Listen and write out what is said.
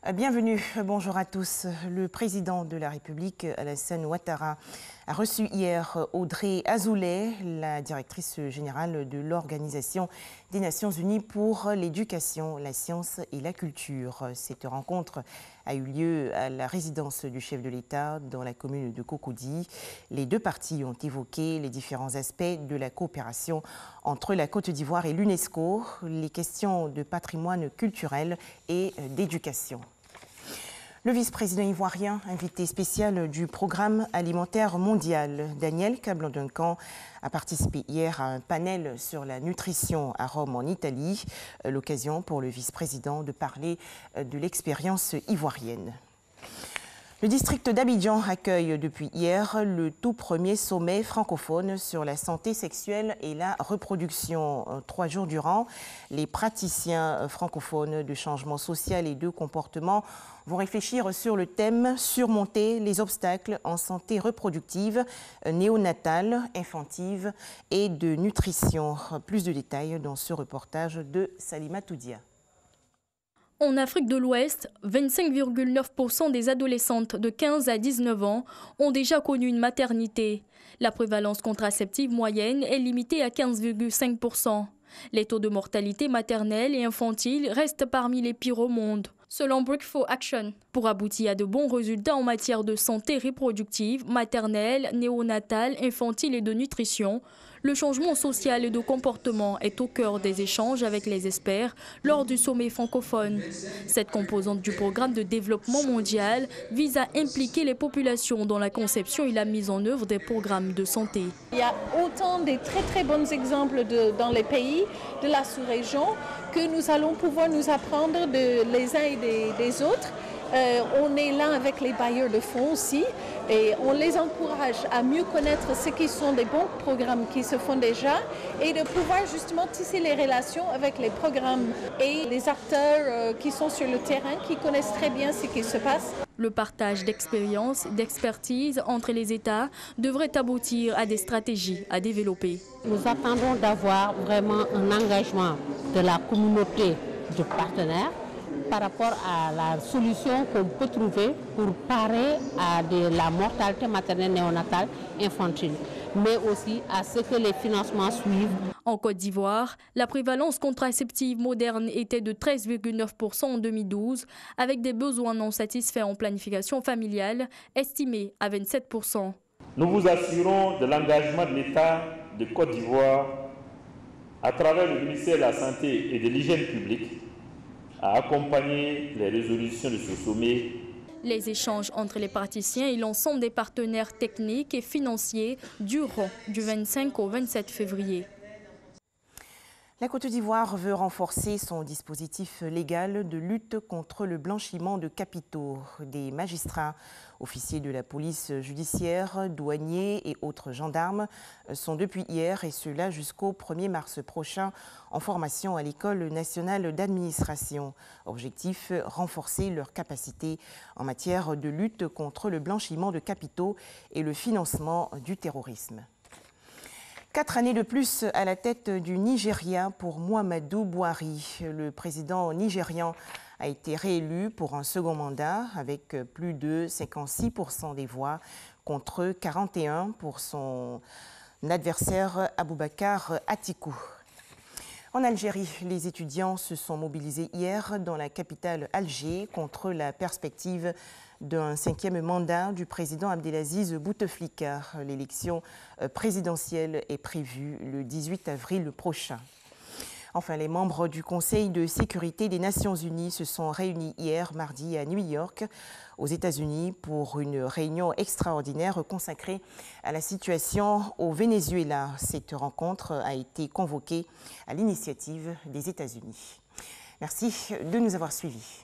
Bienvenue, bonjour à tous. Le président de la République, Alassane Ouattara, a reçu hier Audrey Azoulay, la directrice générale de l'Organisation des Nations Unies pour l'éducation, la science et la culture. Cette rencontre a eu lieu à la résidence du chef de l'État dans la commune de Cocody. Les deux parties ont évoqué les différents aspects de la coopération entre la Côte d'Ivoire et l'UNESCO, les questions de patrimoine culturel et d'éducation. Le vice-président ivoirien, invité spécial du Programme alimentaire mondial, Daniel Kablan-Duncan, a participé hier à un panel sur la nutrition à Rome en Italie, l'occasion pour le vice-président de parler de l'expérience ivoirienne. Le district d'Abidjan accueille depuis hier le tout premier sommet francophone sur la santé sexuelle et la reproduction. 3 jours durant, les praticiens francophones de changement social et de comportement vont réfléchir sur le thème « Surmonter les obstacles en santé reproductive, néonatale, infantile et de nutrition ». Plus de détails dans ce reportage de Salima Toudia. En Afrique de l'Ouest, 25,9% des adolescentes de 15 à 19 ans ont déjà connu une maternité. La prévalence contraceptive moyenne est limitée à 15,5%. Les taux de mortalité maternelle et infantile restent parmi les pires au monde, selon Brick for Action. Pour aboutir à de bons résultats en matière de santé reproductive, maternelle, néonatale, infantile et de nutrition, le changement social et de comportement est au cœur des échanges avec les experts lors du sommet francophone. Cette composante du programme de développement mondial vise à impliquer les populations dans la conception et la mise en œuvre des programmes de santé. Il y a autant de très bons exemples dans les pays de la sous-région que nous allons pouvoir nous apprendre les uns et des autres. On est là avec les bailleurs de fonds aussi et on les encourage à mieux connaître ce qui sont des bons programmes qui se font déjà et de pouvoir justement tisser les relations avec les programmes et les acteurs qui sont sur le terrain, qui connaissent très bien ce qui se passe. Le partage d'expériences, d'expertise entre les États devrait aboutir à des stratégies à développer. Nous attendons d'avoir vraiment un engagement de la communauté de partenaires par rapport à la solution qu'on peut trouver pour parer à la mortalité maternelle, néonatale, infantile, mais aussi à ce que les financements suivent. En Côte d'Ivoire, la prévalence contraceptive moderne était de 13,9% en 2012, avec des besoins non satisfaits en planification familiale estimés à 27%. Nous vous assurons de l'engagement de l'État de Côte d'Ivoire à travers le ministère de la Santé et de l'Hygiène publique à accompagner les résolutions de ce sommet. Les échanges entre les praticiens et l'ensemble des partenaires techniques et financiers dureront du 25 au 27 février. La Côte d'Ivoire veut renforcer son dispositif légal de lutte contre le blanchiment de capitaux. Des magistrats, officiers de la police judiciaire, douaniers et autres gendarmes sont depuis hier, et cela jusqu'au 1er mars prochain, en formation à l'École nationale d'administration. Objectif, renforcer leurs capacités en matière de lutte contre le blanchiment de capitaux et le financement du terrorisme. 4 années de plus à la tête du Nigeria pour Muhammadu Buhari. Le président nigérian a été réélu pour un second mandat avec plus de 56% des voix contre 41% pour son adversaire Abubakar Atiku. En Algérie, les étudiants se sont mobilisés hier dans la capitale Alger contre la perspective d'un 5e mandat du président Abdelaziz Bouteflika. L'élection présidentielle est prévue le 18 avril prochain. Enfin, les membres du Conseil de sécurité des Nations Unies se sont réunis hier, mardi, à New York, aux États-Unis, pour une réunion extraordinaire consacrée à la situation au Venezuela. Cette rencontre a été convoquée à l'initiative des États-Unis. Merci de nous avoir suivis.